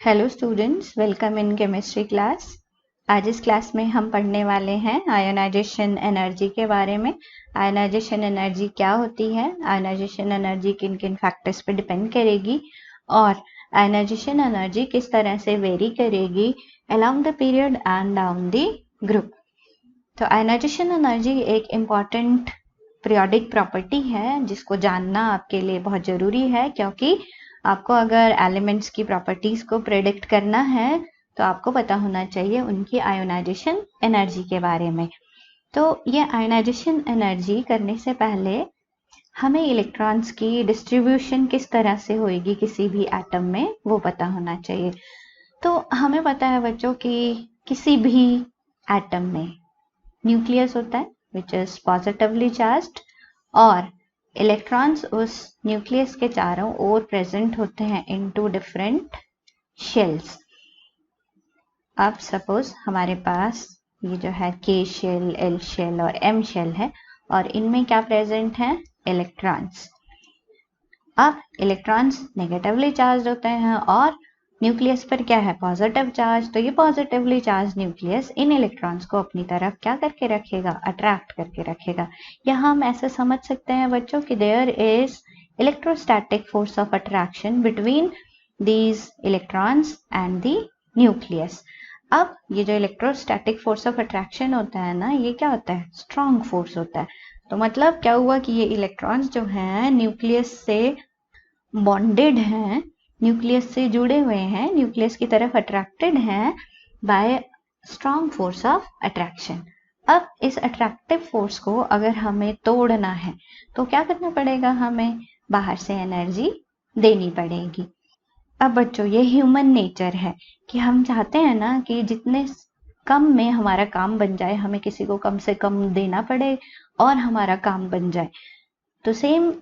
Hello students, welcome in chemistry class. आज इस class में हम पढ़ने वाले हैं आयोनाइजेशन एनर्जी के बारे में। आयोनाइजेशन एनर्जी क्या होती है, आयोनाइजेशन एनर्जी किन किन फैक्टर्स पे डिपेंड करेगी और आयोनाइजेशन एनर्जी किस तरह से वेरी करेगी along the period and down the group. तो आयोनाइजेशन एनर्जी एक इम्पॉर्टेंट पीरियोडिक प्रॉपर्टी है जिसको जानना आपके लिए बहुत ज़रूरी है, क्योंकि आपको अगर एलिमेंट्स की प्रॉपर्टीज को प्रेडिक्ट करना है तो आपको पता होना चाहिए उनकी आयोनाइजेशन एनर्जी के बारे में। तो ये आयोनाइजेशन एनर्जी करने से पहले हमें इलेक्ट्रॉन्स की डिस्ट्रीब्यूशन किस तरह से होएगी किसी भी एटम में वो पता होना चाहिए। तो हमें पता है बच्चों कि किसी भी एटम में न्यूक्लियस होता है विच इज पॉजिटिवली चार्ज्ड और इलेक्ट्रॉन्स उस न्यूक्लियस के चारों ओर प्रेजेंट होते हैं इन टू डिफरेंट शेल्स। अब सपोज हमारे पास ये जो है के शेल, एल शेल और एम शेल है और इनमें क्या प्रेजेंट है, इलेक्ट्रॉन्स। अब इलेक्ट्रॉन्स नेगेटिवली चार्ज होते हैं और न्यूक्लियस पर क्या है, पॉजिटिव चार्ज। तो ये positively charge nucleus in electrons को अपनी तरफ क्या करके रखेगा, अट्रैक्ट करके रखेगा। यहाँ हम ऐसे समझ सकते हैं बच्चों कि there is electrostatic force of attraction between these electrons and the nucleus. अब ये जो इलेक्ट्रोस्टैटिक फोर्स ऑफ अट्रैक्शन होता है ना, ये क्या होता है, स्ट्रॉन्ग फोर्स होता है। तो मतलब क्या हुआ कि ये इलेक्ट्रॉन्स जो हैं न्यूक्लियस से बॉन्डेड हैं, न्यूक्लियस से जुड़े हुए हैं, न्यूक्लियस की तरफ अट्रैक्टेड हैं bye strong force of attraction. अब इस अट्रैक्टिव फोर्स को अगर हमें तोड़ना है तो क्या करना पड़ेगा, हमें बाहर से एनर्जी देनी पड़ेगी। अब बच्चों ये ह्यूमन नेचर है कि हम चाहते हैं ना कि जितने कम में हमारा काम बन जाए, हमें किसी को कम से कम देना पड़े और हमारा काम बन जाए। तो सेम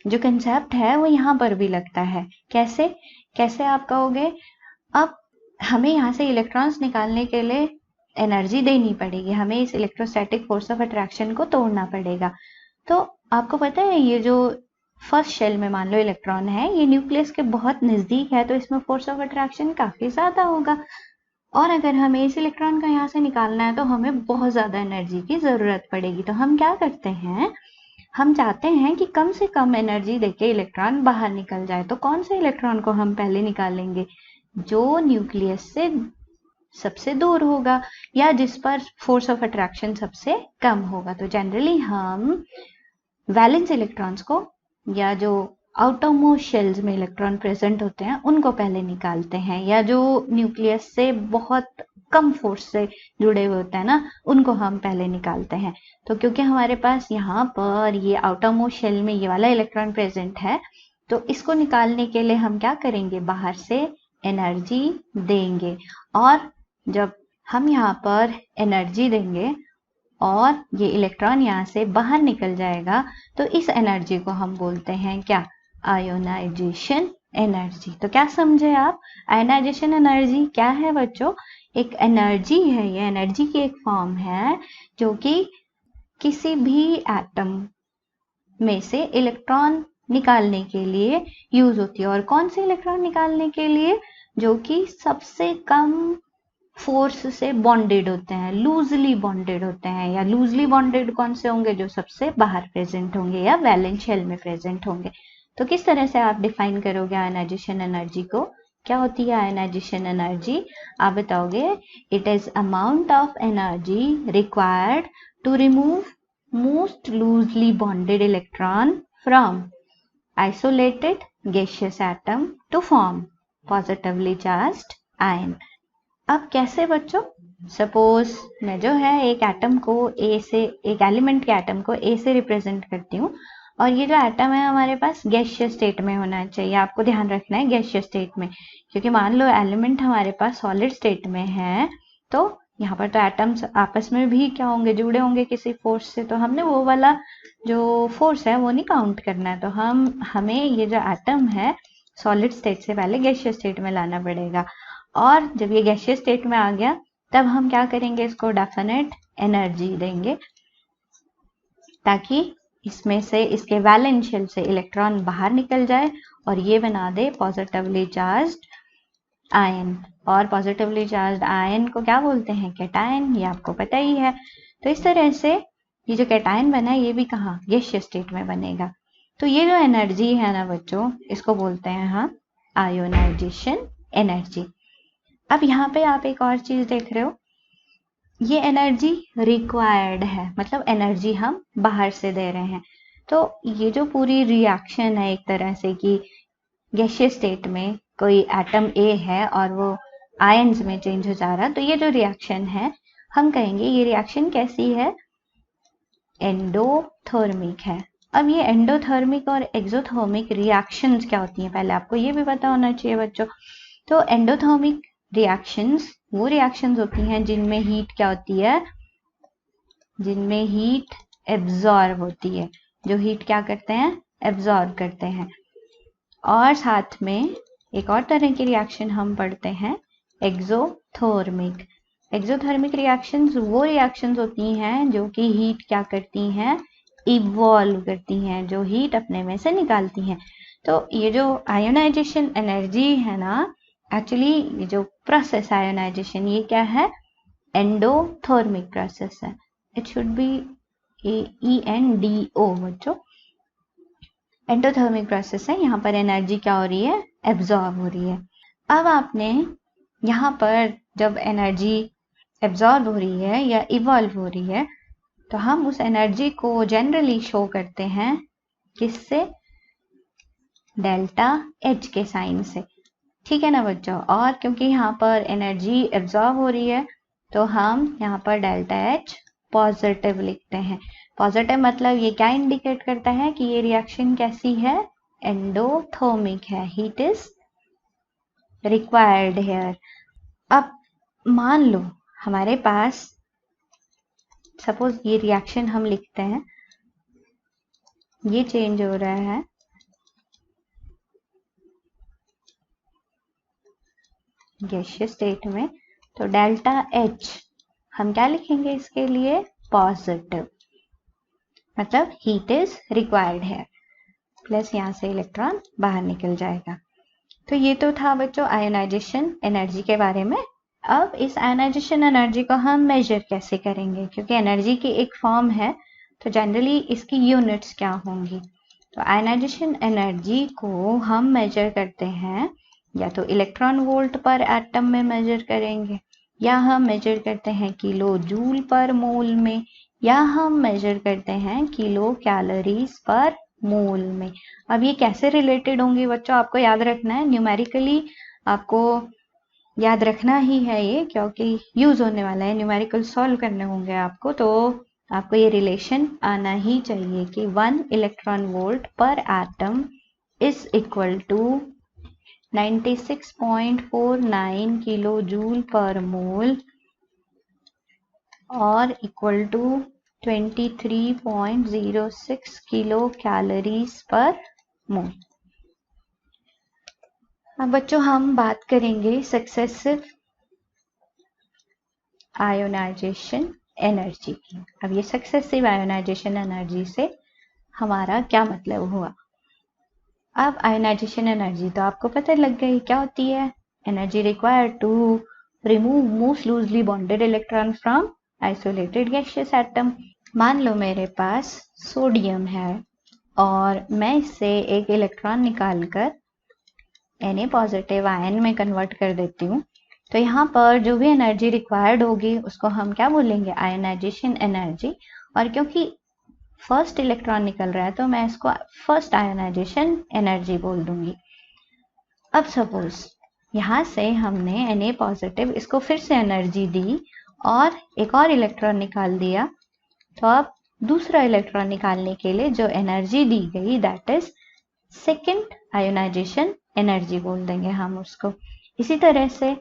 जो कंसेप्ट है वो यहाँ पर भी लगता है। कैसे कैसे आप कहोगे, अब हमें यहाँ से इलेक्ट्रॉन्स निकालने के लिए एनर्जी देनी पड़ेगी, हमें इस इलेक्ट्रोस्टैटिक फोर्स ऑफ अट्रैक्शन को तोड़ना पड़ेगा। तो आपको पता है ये जो फर्स्ट शेल में मान लो इलेक्ट्रॉन है, ये न्यूक्लियस के बहुत नजदीक है, तो इसमें फोर्स ऑफ अट्रैक्शन काफी ज्यादा होगा और अगर हमें इस इलेक्ट्रॉन का यहाँ से निकालना है तो हमें बहुत ज्यादा एनर्जी की जरूरत पड़ेगी। तो हम क्या करते हैं, हम चाहते हैं कि कम से कम एनर्जी देके इलेक्ट्रॉन बाहर निकल जाए। तो कौन से इलेक्ट्रॉन को हम पहले निकालेंगे, जो न्यूक्लियस से सबसे दूर होगा या जिस पर फोर्स ऑफ अट्रैक्शन सबसे कम होगा। तो जनरली हम वैलेंस इलेक्ट्रॉन्स को या जो आउटरमोस्ट शेल्स में इलेक्ट्रॉन प्रेजेंट होते हैं उनको पहले निकालते हैं, या जो न्यूक्लियस से बहुत कम फोर्स से जुड़े हुए होते हैं ना, उनको हम पहले निकालते हैं। तो क्योंकि हमारे पास यहाँ पर ये आउटरमोस्ट शेल में ये वाला इलेक्ट्रॉन प्रेजेंट है, तो इसको निकालने के लिए हम क्या करेंगे, बाहर से एनर्जी देंगे। और जब हम यहाँ पर एनर्जी देंगे और ये इलेक्ट्रॉन यहाँ से बाहर निकल जाएगा तो इस एनर्जी को हम बोलते हैं क्या, आयोनाइजेशन एनर्जी। तो क्या समझे आप, आयोनाइजेशन एनर्जी क्या है बच्चों, एक एनर्जी है, ये एनर्जी की एक फॉर्म है जो कि किसी भी एटम में से इलेक्ट्रॉन निकालने के लिए यूज होती है। और कौन से इलेक्ट्रॉन निकालने के लिए, जो कि सबसे कम फोर्स से बॉन्डेड होते हैं, लूजली बॉन्डेड होते हैं। या लूजली बॉन्डेड कौन से होंगे, जो सबसे बाहर प्रेजेंट होंगे या वैलेंस शेल में प्रेजेंट होंगे। तो किस तरह से आप डिफाइन करोगे आयोनाइजेशन एनर्जी को, क्या होती है आयोनाइजेशन एनर्जी, आप बताओगे, it is amount of energy required to remove most loosely bonded electron from isolated gaseous atom to form positively charged ion. अब कैसे बच्चों, सपोज मैं जो है एक एटम को ए से, एक एलिमेंट के एटम को ए से रिप्रेजेंट करती हूँ और ये जो एटम है हमारे पास गैसियस स्टेट में होना चाहिए। आपको ध्यान रखना है गैसियस स्टेट में, क्योंकि मान लो एलिमेंट हमारे पास सॉलिड स्टेट में है तो यहाँ पर तो एटम्स आपस में भी क्या होंगे, जुड़े होंगे किसी फोर्स से। तो हमने वो वाला जो फोर्स है वो नहीं काउंट करना है। तो हमें ये जो एटम है सॉलिड स्टेट से पहले गैसियस स्टेट में लाना पड़ेगा। और जब ये गैसियस स्टेट में आ गया तब हम क्या करेंगे, इसको डेफिनेट एनर्जी देंगे ताकि इसमें से, इसके वैलेंस शेल से इलेक्ट्रॉन बाहर निकल जाए और ये बना दे पॉजिटिवली चार्ज्ड आयन, और पॉजिटिवली चार्ज आयन को क्या बोलते हैं? कैटायन। ये आपको पता ही है। तो इस तरह से ये जो कैटायन बना है ये भी कहाँ? गैसीय स्टेट में बनेगा। तो ये जो एनर्जी है ना बच्चों, इसको बोलते हैं हम आयोनाइजेशन एनर्जी। अब यहाँ पे आप एक और चीज देख रहे हो, ये एनर्जी रिक्वायर्ड है, मतलब एनर्जी हम बाहर से दे रहे हैं। तो ये जो पूरी रिएक्शन है एक तरह से कि गैसीय स्टेट में कोई एटम ए है और वो आयन्स में चेंज हो जा रहा, तो ये जो रिएक्शन है हम कहेंगे ये रिएक्शन कैसी है? एंडोथर्मिक है। अब ये एंडोथर्मिक और एक्सोथर्मिक रिएक्शंस क्या होती हैं, पहले आपको ये भी पता होना चाहिए बच्चों। तो एंडोथर्मिक रिएक्शंस वो रिएक्शंस होती हैं जिनमें हीट क्या होती है? जिनमें हीट एब्जॉर्ब होती है। जो हीट क्या करते हैं? एब्जॉर्ब करते हैं। और साथ में एक और तरह की रिएक्शन हम पढ़ते हैं एक्सोथर्मिक। एक्सोथर्मिक रिएक्शंस वो रिएक्शंस होती हैं जो कि हीट क्या करती हैं? इवॉल्व करती हैं, जो हीट अपने में से निकालती हैं। तो ये जो आयोनाइजेशन एनर्जी है ना, एक्चुअली ये जो प्रोसेस आयोनाइजेशन, ये क्या है? एंडोथर्मिक प्रोसेस है। इट शुड बी ENDO बच्चों। एंडोथर्मिक प्रोसेस है। यहाँ पर एनर्जी क्या हो रही है? एब्जॉर्ब हो रही है। अब आपने यहाँ पर जब एनर्जी एब्जॉर्ब हो रही है या इवॉल्व हो रही है, तो हम उस एनर्जी को जनरली शो करते हैं किससे? डेल्टा H के साइन से। ठीक है ना बच्चों? और क्योंकि यहाँ पर एनर्जी एब्जॉर्ब हो रही है तो हम यहाँ पर डेल्टा H पॉजिटिव लिखते हैं। पॉजिटिव मतलब ये क्या इंडिकेट करता है कि ये रिएक्शन कैसी है? एंडोथर्मिक है। Heat is required here. अब मान लो हमारे पास, सपोज ये रिएक्शन हम लिखते हैं, ये चेंज हो रहा है गैसीय स्टेट में, तो डेल्टा H हम क्या लिखेंगे इसके लिए? पॉजिटिव, मतलब हीट इज रिक्वायर्ड है, प्लस यहाँ से इलेक्ट्रॉन बाहर निकल जाएगा। तो ये तो था बच्चों आयोनाइजेशन एनर्जी के बारे में। अब इस आयोनाइजेशन एनर्जी को हम मेजर कैसे करेंगे? क्योंकि एनर्जी की एक फॉर्म है तो जनरली इसकी यूनिट्स क्या होंगी? तो आयोनाइजेशन एनर्जी को हम मेजर करते हैं या तो इलेक्ट्रॉन वोल्ट पर एटम में मेजर करेंगे, या हम मेजर करते हैं किलो जूल पर मोल में, या हम मेजर करते हैं किलो कैलोरीज पर मोल में। अब ये कैसे रिलेटेड होंगी बच्चों? आपको याद रखना है, न्यूमेरिकली आपको याद रखना ही है ये, क्योंकि यूज होने वाला है, न्यूमेरिकल सॉल्व करने होंगे आपको। तो आपको ये रिलेशन आना ही चाहिए कि 1 electron volt per atom is equal to 96.49 kilojoule per mole और इक्वल टू 23.06 किलो कैलोरीज पर मोल। अब बच्चों हम बात करेंगे सक्सेसिव आयोनाइजेशन एनर्जी की। अब ये सक्सेसिव आयोनाइजेशन एनर्जी से हमारा क्या मतलब हुआ? अब आयोनाइजेशन एनर्जी तो आपको पता लग गई क्या होती है। Energy required to remove most loosely bonded electron from isolated gaseous atom. मान लो मेरे पास सोडियम है और मैं इससे एक इलेक्ट्रॉन निकालकर Na पॉजिटिव आयन में कन्वर्ट कर देती हूँ, तो यहाँ पर जो भी एनर्जी रिक्वायर्ड होगी उसको हम क्या बोलेंगे? Ionisation energy. और क्योंकि फर्स्ट इलेक्ट्रॉन निकल रहा है तो मैं इसको फर्स्ट आयोनाइजेशन एनर्जी बोल दूंगी। अब सपोज यहाँ से हमने Na पॉजिटिव इसको फिर से एनर्जी दी और एक और इलेक्ट्रॉन निकाल दिया, तो अब दूसरा इलेक्ट्रॉन निकालने के लिए जो एनर्जी दी गई that is second ionization energy बोल देंगे हम उसको। इसी तरह से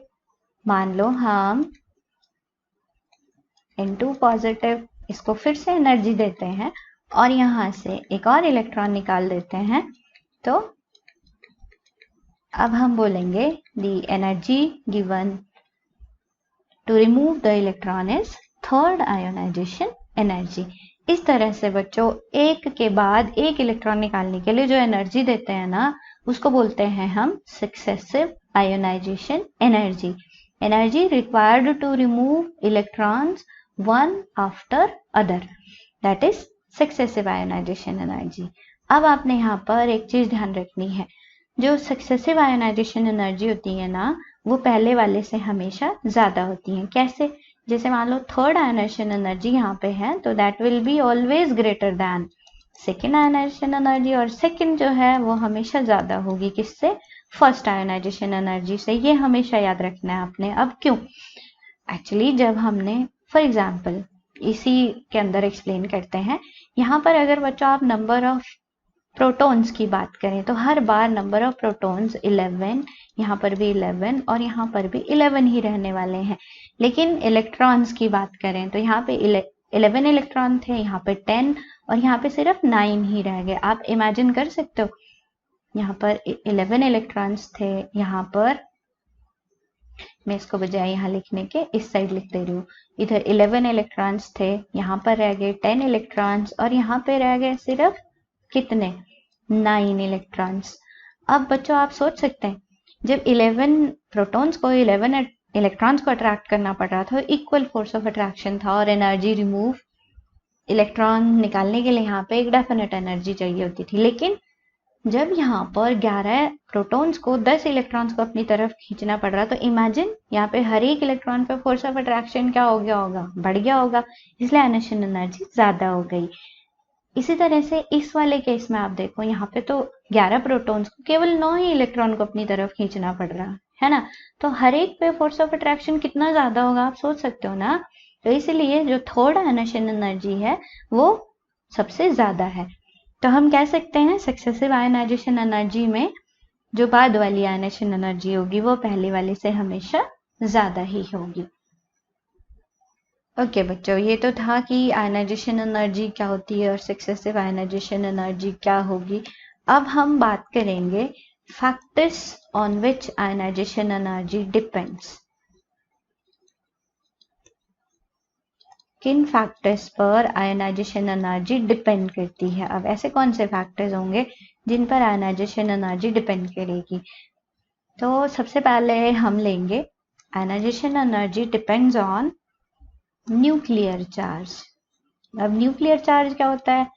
मान लो हम N2 पॉजिटिव इसको फिर से एनर्जी देते हैं और यहाँ से एक और इलेक्ट्रॉन निकाल देते हैं, तो अब हम बोलेंगे the energy given to remove the electron is third ionisation energy. इस तरह से बच्चों एक के बाद एक इलेक्ट्रॉन निकालने के लिए जो एनर्जी देते हैं ना, उसको बोलते हैं हम successive ionization energy. Energy required to remove electrons one after other. That is successive ionization energy. अब आपने यहाँ पर एक चीज ध्यान रखनी है, जो सक्सेसिव आयोनाइजेशन एनर्जी होती है ना, वो पहले वाले से हमेशा ज्यादा होती है। कैसे? जैसे मान लो थर्ड आयोनाइजेशन एनर्जी यहाँ पे है, तो that will be always greater than second ionization energy, और सेकेंड जो है वो हमेशा ज्यादा होगी किससे? फर्स्ट आयोनाइजेशन एनर्जी से। ये हमेशा याद रखना है आपने। अब क्यों? एक्चुअली जब हमने फॉर एग्जाम्पल इसी के अंदर एक्सप्लेन करते हैं, यहाँ पर अगर बच्चों आप नंबर ऑफ प्रोटॉन्स की बात करें तो हर बार नंबर ऑफ प्रोटॉन्स 11, यहाँ पर भी 11 और यहाँ पर भी 11 ही रहने वाले हैं। लेकिन इलेक्ट्रॉन्स की बात करें तो यहाँ पे 11 इलेक्ट्रॉन थे, यहाँ पे 10 और यहाँ पे सिर्फ 9 ही रह गए। आप इमेजिन कर सकते हो, यहाँ पर 11 इलेक्ट्रॉन्स थे, यहाँ पर मैं इसको बजाय यहाँ लिखने के इस साइड लिख दे रही हूँ, इधर 11 इलेक्ट्रॉन्स थे, यहाँ पर रह गए 10 इलेक्ट्रॉन्स और यहाँ पे रह गए सिर्फ कितने? 9 इलेक्ट्रॉन्स। अब बच्चों आप सोच सकते हैं, जब 11 प्रोटॉन्स को 11 इलेक्ट्रॉन्स को अट्रैक्ट करना पड़ रहा था, इक्वल फोर्स ऑफ अट्रैक्शन था और एनर्जी रिमूव इलेक्ट्रॉन निकालने के लिए यहाँ पे एक डेफिनेट एनर्जी चाहिए होती थी। लेकिन जब यहाँ पर 11 प्रोटॉन्स को 10 इलेक्ट्रॉन्स को अपनी तरफ खींचना पड़ रहा, तो इमेजिन यहाँ पे हर एक इलेक्ट्रॉन पे फोर्स ऑफ अट्रैक्शन क्या हो गया होगा? बढ़ गया होगा, इसलिए आयोनाइजेशन एनर्जी ज्यादा हो गई। इसी तरह से इस वाले केस में आप देखो, यहाँ पे तो 11 प्रोटॉन्स को केवल 9 ही इलेक्ट्रॉन को अपनी तरफ खींचना पड़ रहा है ना, तो हर एक पे फोर्स ऑफ अट्रैक्शन कितना ज्यादा होगा आप सोच सकते हो ना। तो इसलिए जो थर्ड आयोनाइजेशन एनर्जी है वो सबसे ज्यादा है। तो हम कह सकते हैं सक्सेसिव आयोनाइजेशन एनर्जी में जो बाद वाली आयोनाइजेशन एनर्जी होगी वो पहले वाले से हमेशा ज्यादा ही होगी। ओके बच्चों, ये तो था कि आयोनाइजेशन एनर्जी क्या होती है और सक्सेसिव आयोनाइजेशन एनर्जी क्या होगी। अब हम बात करेंगे factors on which ionisation energy depends. किन फैक्टर्स पर आयोनाइजेशन एनर्जी डिपेंड करती है? अब ऐसे कौन से फैक्टर्स होंगे जिन पर आयोनाइजेशन एनर्जी डिपेंड करेगी? तो सबसे पहले हम लेंगे ionisation energy depends on nuclear charge. अब न्यूक्लियर चार्ज क्या होता है?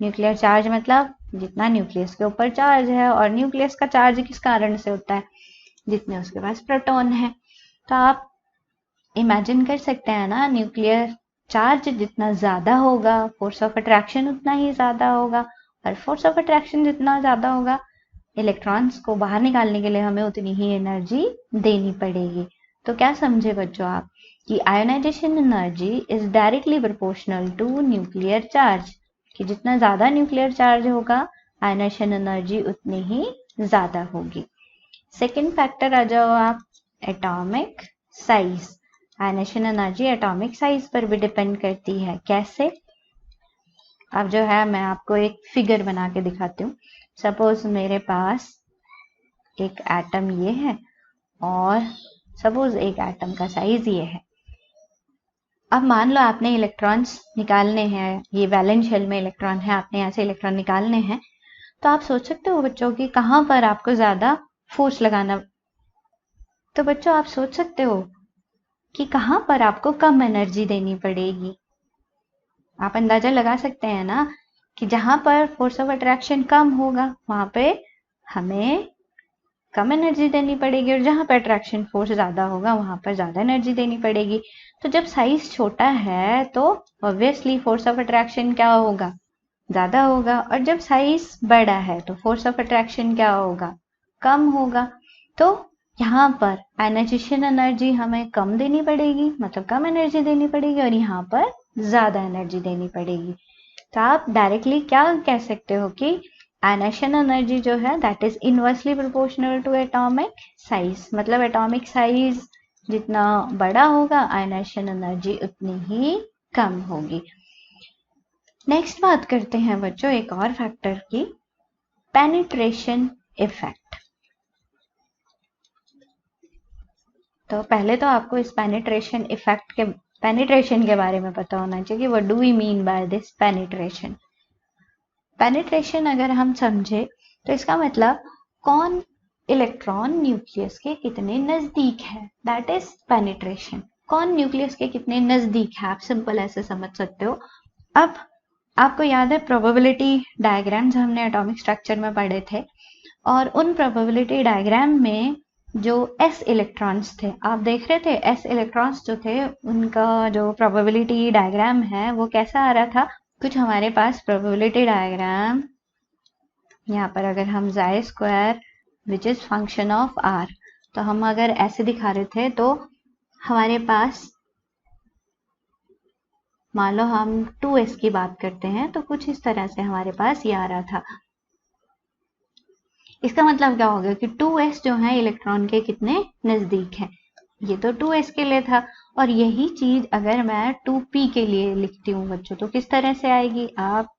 न्यूक्लियर चार्ज मतलब जितना न्यूक्लियस के ऊपर चार्ज है, और न्यूक्लियस का चार्ज किस कारण से होता है? जितने उसके पास प्रोटॉन है। तो आप इमेजिन कर सकते हैं ना, न्यूक्लियर चार्ज जितना ज्यादा होगा फोर्स ऑफ अट्रैक्शन उतना ही ज्यादा होगा, और फोर्स ऑफ अट्रैक्शन जितना ज्यादा होगा इलेक्ट्रॉन्स को बाहर निकालने के लिए हमें उतनी ही एनर्जी देनी पड़ेगी। तो क्या समझे बच्चों आप कि ionisation energy is directly proportional to nuclear charge, कि जितना ज्यादा न्यूक्लियर चार्ज होगा आयोनाइजेशन एनर्जी उतनी ही ज्यादा होगी। सेकेंड फैक्टर आ जाओ आप, atomic size. Ionisation energy atomic size पर भी डिपेंड करती है। कैसे? अब जो है मैं आपको एक फिगर बना के दिखाती हूँ। सपोज मेरे पास एक एटम ये है और सपोज एक एटम का साइज ये है। अब मान लो आपने इलेक्ट्रॉन्स निकालने हैं, ये वैलेंस शेल में इलेक्ट्रॉन है, आपने यहाँ से इलेक्ट्रॉन निकालने हैं, तो आप सोच सकते हो बच्चों कि कहाँ पर आपको ज्यादा फोर्स लगाना। तो बच्चों आप सोच सकते हो कि कहाँ पर आपको कम एनर्जी देनी पड़ेगी। आप अंदाजा लगा सकते हैं ना कि जहां पर फोर्स ऑफ अट्रैक्शन कम होगा वहां पे हमें कम एनर्जी देनी पड़ेगी, और जहां पर अट्रैक्शन फोर्स ज्यादा होगा वहां पर ज्यादा एनर्जी देनी पड़ेगी। तो जब साइज छोटा है तो ऑब्वियसली फोर्स ऑफ अट्रैक्शन क्या होगा? ज्यादा होगा, और जब साइज बड़ा है तो फोर्स ऑफ अट्रैक्शन क्या होगा? कम होगा। तो यहाँ पर आयोनाइजेशन एनर्जी हमें कम देनी पड़ेगी, मतलब कम एनर्जी देनी पड़ेगी, और यहाँ पर ज्यादा एनर्जी देनी पड़ेगी। तो आप डायरेक्टली क्या कह सकते हो कि आयोनाइजेशन एनर्जी जो है that is inversely proportional to atomic size, मतलब एटॉमिक साइज जितना बड़ा होगा आयोनाइजेशन एनर्जी उतनी ही कम होगी। नेक्स्ट बात करते हैं बच्चों एक और फैक्टर की, पेनिट्रेशन इफेक्ट। तो पहले तो आपको इस पेनिट्रेशन इफेक्ट के पेनिट्रेशन के बारे में पता होना चाहिए। What do we mean by this penetration? Penetration अगर हम समझे तो इसका मतलब कौन इलेक्ट्रॉन न्यूक्लियस के कितने नजदीक है, दैट इज पेनिट्रेशन। कौन न्यूक्लियस के कितने नजदीक है, आप सिंपल ऐसे समझ सकते हो। अब आपको याद है प्रोबेबिलिटी डायग्राम्स हमने एटॉमिक स्ट्रक्चर में पढ़े थे, और उन प्रोबेबिलिटी डायग्राम में जो s इलेक्ट्रॉन्स थे, आप देख रहे थे s इलेक्ट्रॉन्स जो थे उनका जो प्रोबेबिलिटी डायग्राम है वो कैसा आ रहा था। कुछ हमारे पास प्रोबेबिलिटी डायग्राम यहाँ पर अगर हम जाए square which is function of r, तो हम अगर ऐसे दिखा रहे थे तो हमारे पास मान लो हम 2s की बात करते हैं तो कुछ इस तरह से हमारे पास ये आ रहा था। इसका मतलब क्या हो गया कि 2s जो है इलेक्ट्रॉन के कितने नजदीक है, ये तो 2s के लिए था। और यही चीज अगर मैं 2p के लिए लिखती हूँ बच्चों तो किस तरह से आएगी, आप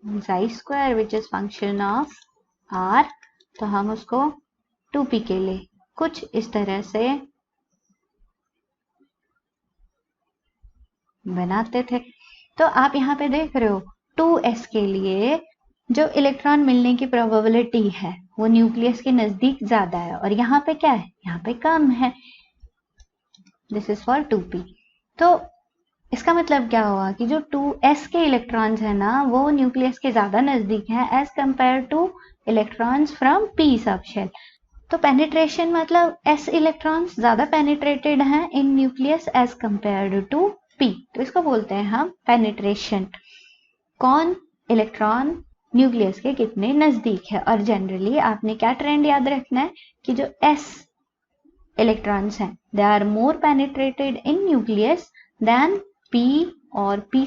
Sai square which is function of r, तो हम उसको 2p के लिए कुछ इस तरह से बनाते थे। तो आप यहाँ पे देख रहे हो 2s के लिए जो इलेक्ट्रॉन मिलने की प्रोबेबिलिटी है वो न्यूक्लियस के नजदीक ज्यादा है, और यहाँ पे क्या है, यहाँ पे कम है। This is for 2p। तो इसका मतलब क्या हुआ कि जो 2s के इलेक्ट्रॉन्स है ना वो न्यूक्लियस के ज्यादा नजदीक है as compare to electrons from p subshell. तो पेनिट्रेशन मतलब s इलेक्ट्रॉन्स ज्यादा पेनिट्रेटेड हैं in nucleus as compared to p, तो इसको बोलते हैं हम पेनिट्रेशन। कौन इलेक्ट्रॉन न्यूक्लियस के कितने नजदीक है। और जनरली आपने क्या ट्रेंड याद रखना है कि जो s इलेक्ट्रॉन्स हैं they are more penetrated in nucleus than p, और p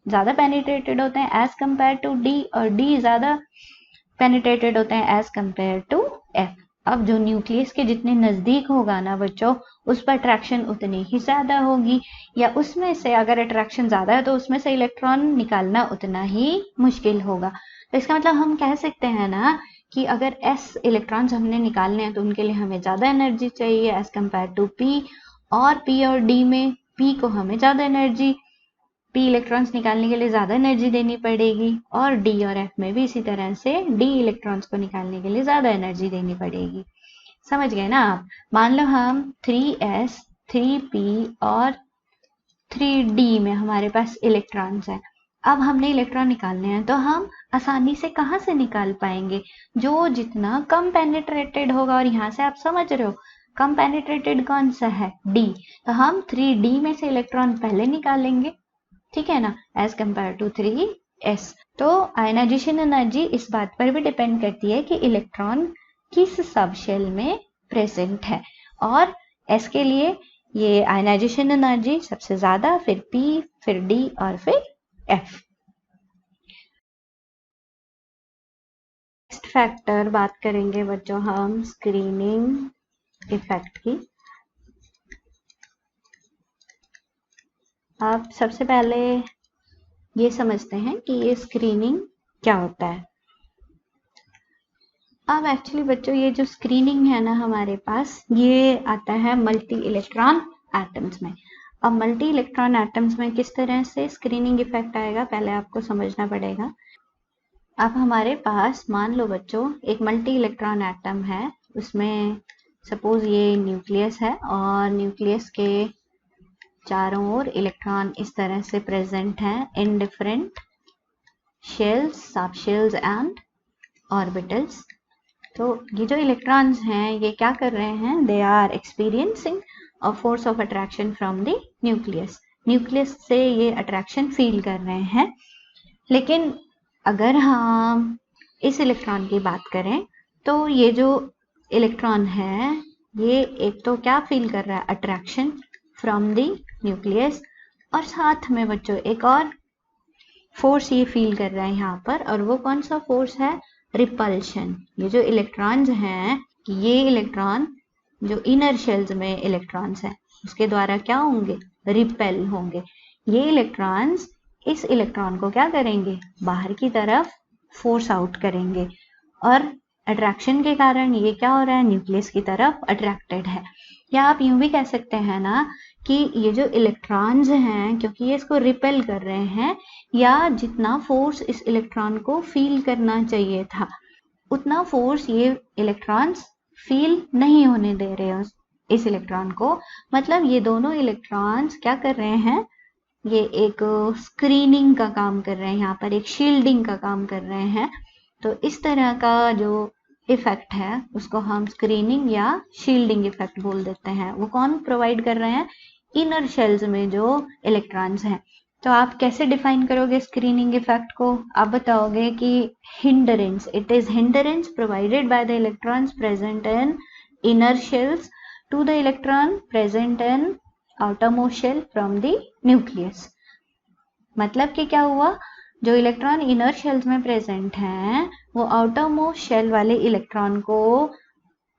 ज्यादा पेनिट्रेटेड होते हैं एज कंपेयर टू d, और d ज्यादा पेनिट्रेटेड होते हैं एज कंपेयर टू f। अब जो न्यूक्लियस के जितने नजदीक होगा ना बच्चों उस पर अट्रैक्शन उतनी ही ज्यादा होगी, या उसमें से अगर अट्रैक्शन ज्यादा है तो उसमें से इलेक्ट्रॉन निकालना उतना ही मुश्किल होगा। तो इसका मतलब हम कह सकते हैं ना कि अगर s इलेक्ट्रॉन्स हमने निकालने हैं तो उनके लिए हमें ज्यादा एनर्जी चाहिए एज कंपेयर टू p, और p और d में p को हमें ज्यादा एनर्जी, p इलेक्ट्रॉन्स निकालने के लिए ज्यादा एनर्जी देनी पड़ेगी, और d और f में भी इसी तरह से d इलेक्ट्रॉन्स को निकालने के लिए ज्यादा एनर्जी देनी पड़ेगी। समझ गए ना आप। मान लो हम 3s 3p और 3d में हमारे पास इलेक्ट्रॉन्स हैं। अब हमने इलेक्ट्रॉन निकालने हैं तो हम आसानी से कहाँ से निकाल पाएंगे, जो जितना कम पेनिट्रेटेड होगा। और यहाँ से आप समझ रहे हो कम पेनिट्रेटेड कौन सा है, d, तो हम 3d में से इलेक्ट्रॉन पहले निकालेंगे, ठीक है ना, एज कंपेयर टू 3s। तो आयनाइजेशन एनर्जी इस बात पर भी डिपेंड करती है कि इलेक्ट्रॉन किस सबशेल में प्रेजेंट है, और s के लिए ये आयनाइजेशन एनर्जी सबसे ज्यादा, फिर p, फिर d और फिर f। नेक्स्ट फैक्टर बात करेंगे बच्चों हम स्क्रीनिंग इफेक्ट की। आप सबसे पहले ये समझते हैं कि ये स्क्रीनिंग क्या होता है। अब एक्चुअली बच्चों ये जो स्क्रीनिंग है ना हमारे पास, ये आता है मल्टी इलेक्ट्रॉन एटम्स में। अब मल्टी इलेक्ट्रॉन एटम्स में किस तरह से स्क्रीनिंग इफेक्ट आएगा पहले आपको समझना पड़ेगा। अब हमारे पास मान लो बच्चों एक मल्टी इलेक्ट्रॉन एटम है, उसमें सपोज ये न्यूक्लियस है और न्यूक्लियस के चारों ओर इलेक्ट्रॉन इस तरह से प्रेजेंट हैं इन डिफरेंट शेल्स, सब शेल्स एंड ऑर्बिटल्स। तो ये जो इलेक्ट्रॉन्स हैं ये क्या कर रहे हैं, they are experiencing a force of attraction from the nucleus. Nucleus से ये अट्रैक्शन फील कर रहे हैं। लेकिन अगर हम इस इलेक्ट्रॉन की बात करें तो ये जो इलेक्ट्रॉन है ये एक तो क्या फील कर रहा है, अट्रैक्शन फ्रॉम द न्यूक्लियस, और साथ में बच्चों एक और फोर्स ये फील कर रहा है यहाँ पर, और वो कौन सा फोर्स है, रिपल्शन। ये जो इलेक्ट्रॉन्स हैं ये इलेक्ट्रॉन जो इनर शेल्स में इलेक्ट्रॉन्स हैं उसके द्वारा क्या होंगे, रिपेल होंगे। ये इलेक्ट्रॉन्स इस इलेक्ट्रॉन को क्या करेंगे, बाहर की तरफ फोर्स आउट करेंगे, और अट्रैक्शन के कारण ये क्या हो रहा है, न्यूक्लियस की तरफ अट्रैक्टेड है। या आप यूं भी कह सकते हैं ना कि ये जो इलेक्ट्रॉन्स हैं क्योंकि ये इसको रिपेल कर रहे हैं, या जितना फोर्स इस इलेक्ट्रॉन को फील करना चाहिए था उतना फोर्स ये इलेक्ट्रॉन्स फील नहीं होने दे रहे हैं इस इलेक्ट्रॉन को। मतलब ये दोनों इलेक्ट्रॉन्स क्या कर रहे हैं, ये एक स्क्रीनिंग का काम कर रहे हैं, यहाँ पर एक शील्डिंग का काम कर रहे हैं। तो इस तरह का जो इफेक्ट है उसको हम स्क्रीनिंग या शील्डिंग इफेक्ट बोल देते हैं। वो कौन प्रोवाइड कर रहे हैं, इनर शेल्स में जो इलेक्ट्रॉन्स हैं। तो आप कैसे डिफाइन करोगे स्क्रीनिंग इफेक्ट को, आप बताओगे कि hindrance, it is hindrance provided by the electrons present in inner shells to the electron present in outermost shell from the nucleus। मतलब कि क्या हुआ, जो इलेक्ट्रॉन इनर शेल्स में प्रेजेंट हैं वो आउटरमोस्ट शेल वाले इलेक्ट्रॉन को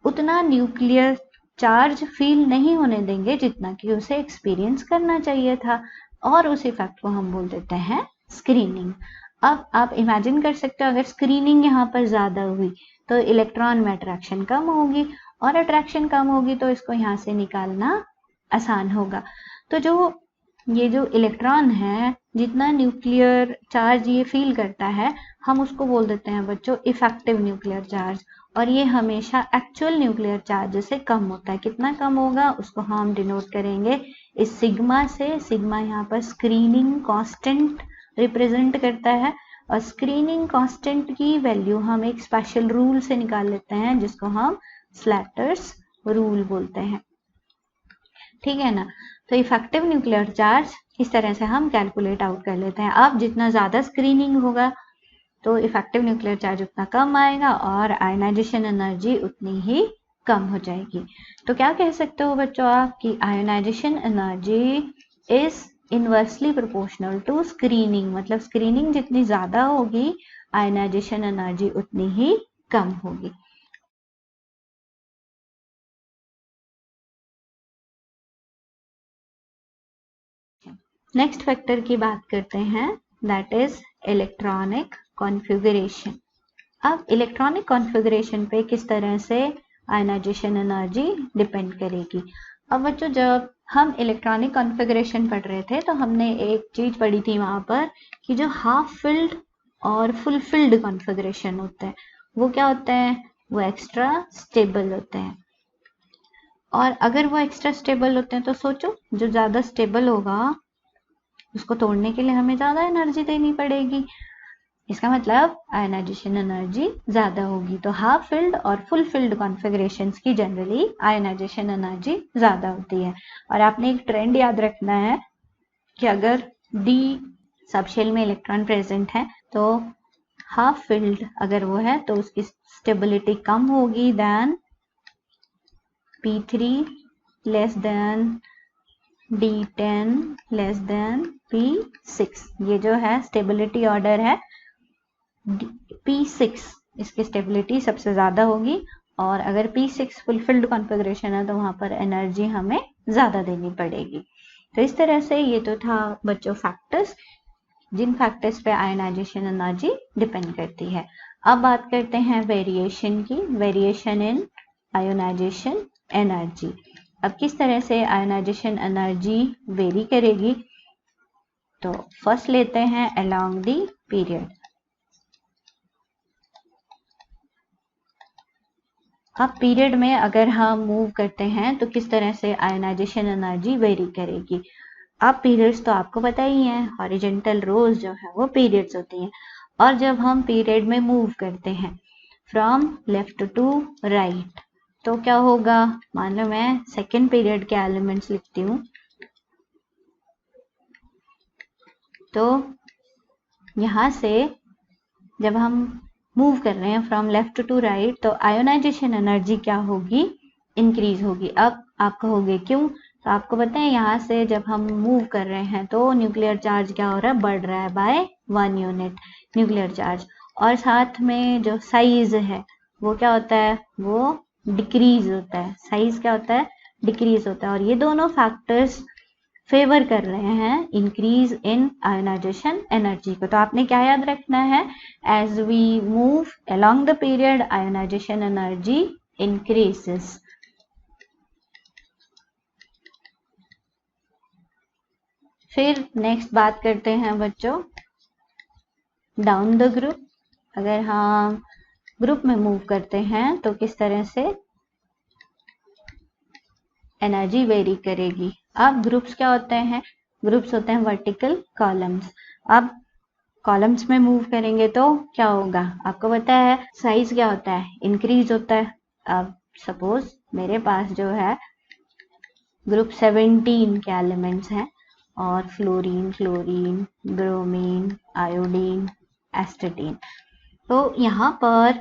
उतना न्यूक्लियर चार्ज फील नहीं होने देंगे जितना कि उसे एक्सपीरियंस करना चाहिए था, और उस इफेक्ट को हम बोल देते हैं स्क्रीनिंग। अब आप इमेजिन कर सकते हो अगर स्क्रीनिंग यहाँ पर ज्यादा हुई तो इलेक्ट्रॉन में अट्रैक्शन कम होगी, और अट्रैक्शन कम होगी तो इसको यहाँ से निकालना आसान होगा। तो ये जो इलेक्ट्रॉन है जितना न्यूक्लियर चार्ज ये फील करता है हम उसको बोल देते हैं बच्चों इफेक्टिव न्यूक्लियर चार्ज, और ये हमेशा एक्चुअल न्यूक्लियर चार्ज से कम होता है। कितना कम होगा उसको हम डिनोट करेंगे इस सिग्मा से। सिग्मा यहाँ पर स्क्रीनिंग कांस्टेंट रिप्रेजेंट करता है, और स्क्रीनिंग कांस्टेंट की वैल्यू हम एक स्पेशल रूल से निकाल लेते हैं जिसको हम स्लैटर्स रूल बोलते हैं, ठीक है ना। तो इफेक्टिव न्यूक्लियर चार्ज इस तरह से हम कैलकुलेट आउट कर लेते हैं। अब जितना ज्यादा स्क्रीनिंग होगा तो इफेक्टिव न्यूक्लियर चार्ज उतना कम आएगा और आयोनाइजेशन एनर्जी उतनी ही कम हो जाएगी। तो क्या कह सकते हो बच्चों आप कि ionisation energy is inversely proportional to screening. मतलब स्क्रीनिंग जितनी ज्यादा होगी आयोनाइजेशन एनर्जी उतनी ही कम होगी। नेक्स्ट फैक्टर की बात करते हैं, दैट इज इलेक्ट्रॉनिक कॉन्फ़िगरेशन। अब इलेक्ट्रॉनिक कॉन्फ़िगरेशन पे किस तरह से आयोनाइजेशन एनर्जी डिपेंड करेगी। अब बच्चों जब हम इलेक्ट्रॉनिक कॉन्फ़िगरेशन पढ़ रहे थे तो हमने एक चीज पढ़ी थी वहां पर कि जो हाफ फिल्ड और फुल फिल्ड कॉन्फ़िगरेशन होते हैं वो क्या होते हैं, वो एक्स्ट्रा स्टेबल होते हैं। और अगर वो एक्स्ट्रा स्टेबल होते हैं तो सोचो जो ज्यादा स्टेबल होगा उसको तोड़ने के लिए हमें ज्यादा एनर्जी देनी पड़ेगी। इसका मतलब आयोनाइजेशन एनर्जी ज्यादा होगी। तो हाफ फिल्ड और फुल फिल्ड कॉन्फ़िगरेशंस की जनरली आयोनाइजेशन एनर्जी ज्यादा होती है। और आपने एक ट्रेंड याद रखना है कि अगर डी सबशेल में इलेक्ट्रॉन प्रेजेंट है तो हाफ फिल्ड अगर वो है तो उसकी स्टेबिलिटी कम होगी than P3 less than D10 less than P6। ये जो है स्टेबिलिटी ऑर्डर है P6, इसकी स्टेबिलिटी सबसे ज्यादा होगी। और अगर P6 फुलफिल्ड कॉन्फ़िगरेशन है तो वहां पर एनर्जी हमें ज्यादा देनी पड़ेगी। तो इस तरह से ये तो था बच्चों फैक्टर्स, जिन फैक्टर्स पे आयोनाइजेशन एनर्जी डिपेंड करती है। अब बात करते हैं वेरिएशन की, वेरिएशन इन आयोनाइजेशन एनर्जी। अब किस तरह से आयोनाइजेशन एनर्जी वेरी करेगी, तो फर्स्ट लेते हैं अलोंग द पीरियड। अब पीरियड में अगर हम मूव करते हैं तो किस तरह से आयोनाइजेशन एनर्जी वेरी करेगी। अब पीरियड्स तो आपको पता ही है, हॉरिजॉन्टल रोज जो है वो पीरियड्स होती हैं। और जब हम पीरियड में मूव करते हैं फ्रॉम लेफ्ट टू राइट तो क्या होगा, मान लो मैं सेकेंड पीरियड के एलिमेंट्स लिखती हूँ। तो यहां से जब हम मूव कर रहे हैं फ्रॉम लेफ्ट टू राइट तो आयोनाइजेशन एनर्जी क्या होगी, इंक्रीज होगी। अब आप कहोगे क्यों, तो आपको पता है यहाँ से जब हम मूव कर रहे हैं तो न्यूक्लियर चार्ज क्या हो रहा है, बढ़ रहा है बाय 1 यूनिट न्यूक्लियर चार्ज। और साथ में जो साइज है वो क्या होता है, वो डिक्रीज होता है। साइज क्या होता है, डिक्रीज होता है। और ये दोनों फैक्टर्स फेवर कर रहे हैं इंक्रीज इन आयोनाइजेशन एनर्जी को। तो आपने क्या याद रखना है, as we move along the period ionisation energy increases. फिर नेक्स्ट बात करते हैं बच्चों डाउन द ग्रुप। अगर हम ग्रुप में मूव करते हैं तो किस तरह से एनर्जी वेरी करेगी। अब ग्रुप्स क्या होते हैं? ग्रुप्स होते हैं वर्टिकल कॉलम्स। अब कॉलम्स में मूव करेंगे तो क्या होगा? आपको पता है साइज क्या होता है? इंक्रीज होता है। अब सपोज मेरे पास जो है ग्रुप 17 के एलिमेंट्स हैं और फ्लोरीन, क्लोरीन, ब्रोमीन, आयोडीन, एस्टेटीन। तो यहाँ पर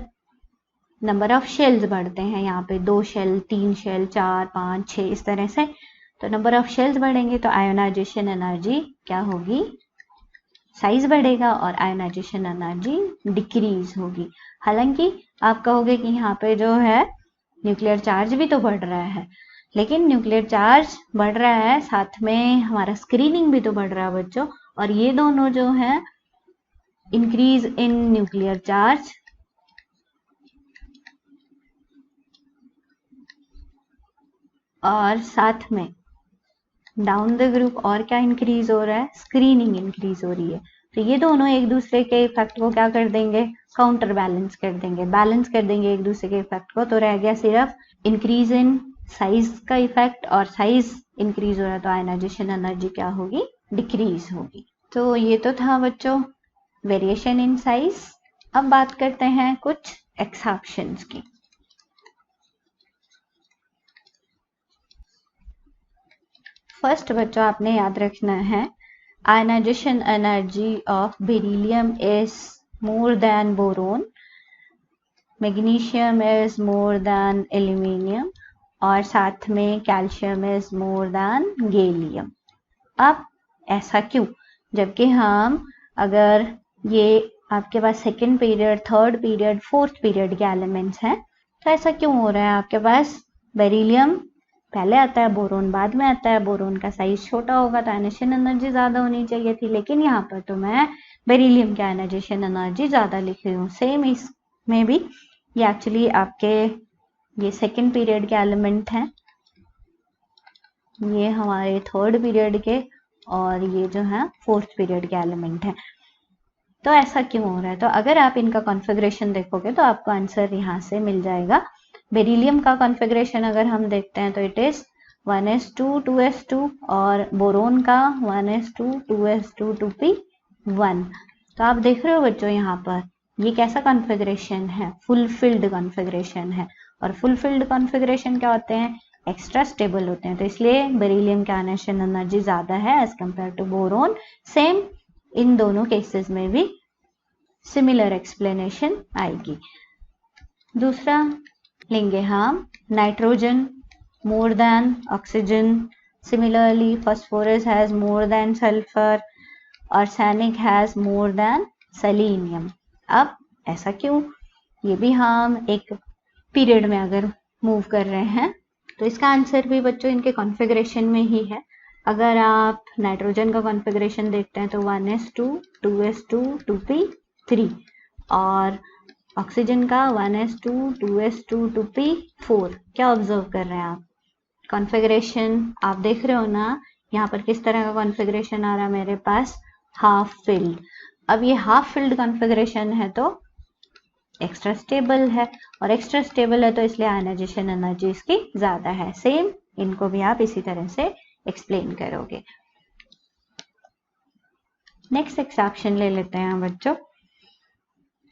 नंबर ऑफ शेल्स बढ़ते हैं। यहाँ पे 2 शेल, 3 शेल, 4, 5, 6 इस तरह से। तो नंबर ऑफ शेल्स बढ़ेंगे तो आयोनाइजेशन एनर्जी क्या होगी? साइज बढ़ेगा और आयोनाइजेशन एनर्जी डिक्रीज होगी। हालांकि आप कहोगे कि यहाँ पे जो है न्यूक्लियर चार्ज भी तो बढ़ रहा है, लेकिन न्यूक्लियर चार्ज बढ़ रहा है साथ में हमारा स्क्रीनिंग भी तो बढ़ रहा है बच्चों। और ये दोनों जो है इंक्रीज इन न्यूक्लियर चार्ज और साथ में डाउन द ग्रुप और क्या इंक्रीज हो रहा है? स्क्रीनिंग इंक्रीज हो रही है। तो ये दोनों एक दूसरे के इफेक्ट को क्या कर देंगे? काउंटर बैलेंस कर देंगे, बैलेंस कर देंगे एक दूसरे के इफेक्ट को। तो रह गया सिर्फ इंक्रीज इन साइज का इफेक्ट, और साइज इंक्रीज हो रहा है तो आयनाइजेशन एनर्जी क्या होगी? डिक्रीज होगी। तो ये तो था बच्चों वेरिएशन इन साइज। अब बात करते हैं कुछ एक्सेप्शंस की। फर्स्ट बच्चों आपने याद रखना है ionisation energy of beryllium is more than boron, magnesium is more than aluminium, और साथ में calcium is more than gallium. अब ऐसा क्यों? जबकि हम अगर ये आपके पास second period, third period, fourth period के एलिमेंट्स हैं, तो ऐसा क्यों हो रहा है? आपके पास बेरिलियम पहले आता है, बोरोन बाद में आता है। बोरोन का साइज छोटा होगा तो आयनाइजेशन एनर्जी ज्यादा होनी चाहिए थी, लेकिन यहाँ पर तो मैं बेरिलियम की आयनाइजेशन एनर्जी ज्यादा लिख रही हूँ। सेम इसमें भी ये एक्चुअली आपके ये सेकेंड पीरियड के एलिमेंट हैं, ये हमारे थर्ड पीरियड के, और ये जो है फोर्थ पीरियड के एलिमेंट हैं। तो ऐसा क्यों हो रहा है? तो अगर आप इनका कॉन्फ़िगरेशन देखोगे तो आपको आंसर यहाँ से मिल जाएगा। बेरिलियम का कॉन्फ़िगरेशन अगर हम देखते हैं तो इट इज 1s2 2s2, और बोरोन का 1s2 2s2 2p1। तो आप देख रहे हो बच्चों यहाँ पर ये कैसा कॉन्फ़िगरेशन है? फुलफिल्ड कॉन्फ़िगरेशन है। और फुलफिल्ड कॉन्फ़िगरेशन क्या होते हैं? एक्स्ट्रा स्टेबल होते हैं। तो इसलिए बेरिलियम की आयनाइजेशन एनर्जी ज्यादा है as compare to boron. Same इन दोनों केसेस में भी सिमिलर एक्सप्लेनेशन आएगी। दूसरा लेंगे हम nitrogen more than oxygen, similarly phosphorus has more than sulphur, arsenic has more than selenium. अब ऐसा क्यों? ये भी हम एक पीरियड में अगर मूव कर रहे हैं तो इसका आंसर भी बच्चों इनके कॉन्फ़िगरेशन में ही है। अगर आप नाइट्रोजन का कॉन्फ़िगरेशन देखते हैं तो 1s2 2s2 2p3, और ऑक्सीजन का 1s2 2s2 2p4। क्या ऑब्जर्व कर रहे हैं आप? कॉन्फ़िगरेशन आप देख रहे हो ना, यहाँ पर किस तरह का कॉन्फ़िगरेशन आ रहा है मेरे पास? Half filled. अब ये हाफ फिल्ड कॉन्फ़िगरेशन है तो एक्स्ट्रा स्टेबल है, और एक्स्ट्रा स्टेबल है तो इसलिए आयनाइजेशन एनर्जी इसकी ज्यादा है। सेम इनको भी आप इसी तरह से एक्सप्लेन करोगे। नेक्स्ट एक्सेप्शन ले लेते हैं बच्चों।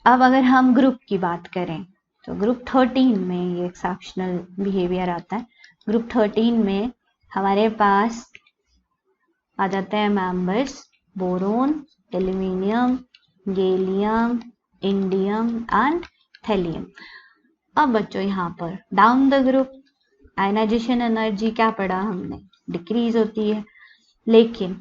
अब अगर हम ग्रुप की बात करें तो ग्रुप 13 में ये एक्सेप्शनल बिहेवियर आता है। ग्रुप 13 में हमारे पास आ जाते हैं members boron, aluminium, gallium, indium and thallium. अब बच्चों यहाँ पर down the group ionisation energy क्या पढ़ा हमने? डिक्रीज होती है। लेकिन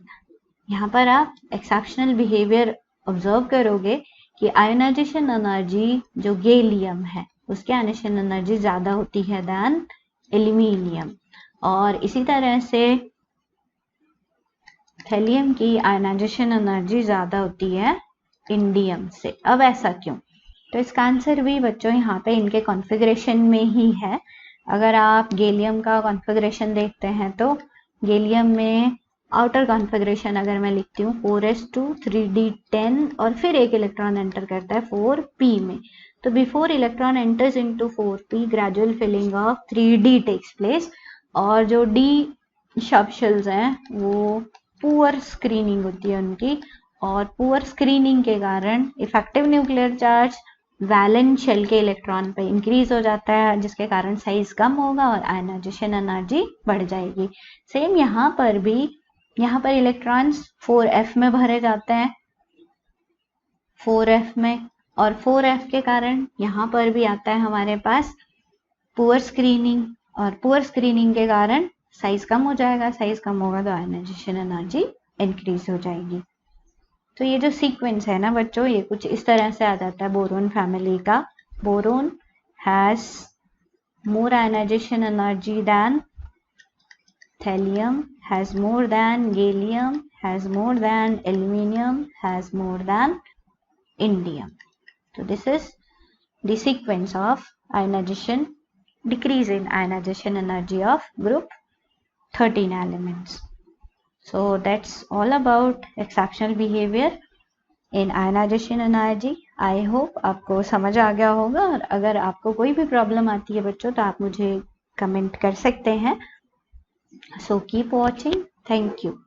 यहाँ पर आप एक्सेप्शनल बिहेवियर ऑब्जर्व करोगे कि आयनाइजेशन एनर्जी जो गैलियम है उसकी आयनाइजेशन एनर्जी ज्यादा होती है देन एल्यूमिनियम, और इसी तरह से थैलियम की आयनाइजेशन एनर्जी ज्यादा होती है इंडियम से। अब ऐसा क्यों? तो इसका आंसर भी बच्चों यहाँ पे इनके कॉन्फ़िगरेशन में ही है। अगर आप गैलियम का कॉन्फ़िगरेशन देखते हैं तो गैलियम में आउटर कॉन्फ़िगरेशन अगर मैं लिखती हूँ 4s2 3d10, और फिर एक इलेक्ट्रॉन एंटर करता है 4p में, तो before electron enters into 4p gradual filling of 3d takes place, और जो d सब शेल्स हैं वो पुअर स्क्रीनिंग होती है उनकी, और पुअर स्क्रीनिंग के कारण effective nuclear charge valence shell के इलेक्ट्रॉन पे इंक्रीज हो जाता है, जिसके कारण साइज कम होगा और आयनाइजेशन एनर्जी बढ़ जाएगी। सेम यहाँ पर भी, यहाँ पर इलेक्ट्रॉन्स 4f में भरे जाते हैं, 4f में, और 4f के कारण यहाँ पर भी आता है हमारे पास पुअर स्क्रीनिंग, और पुअर स्क्रीनिंग के कारण साइज कम हो जाएगा, साइज कम होगा तो आयनाइजेशन एनर्जी इंक्रीज हो जाएगी। तो ये जो सीक्वेंस है ना बच्चों, ये कुछ इस तरह से आ जाता है बोरोन फैमिली का। Boron has more ionisation energy than thallium, has more than gallium, has more than aluminium, has more than indium. So this is the sequence of ionization, decrease in ionization energy of group 13 elements. So that's all about exceptional behavior in ionization energy. I hope आपको समझ आ गया होगा, और अगर आपको कोई भी problem आती है बच्चों तो आप मुझे कमेंट कर सकते हैं। So keep watching. Thank you.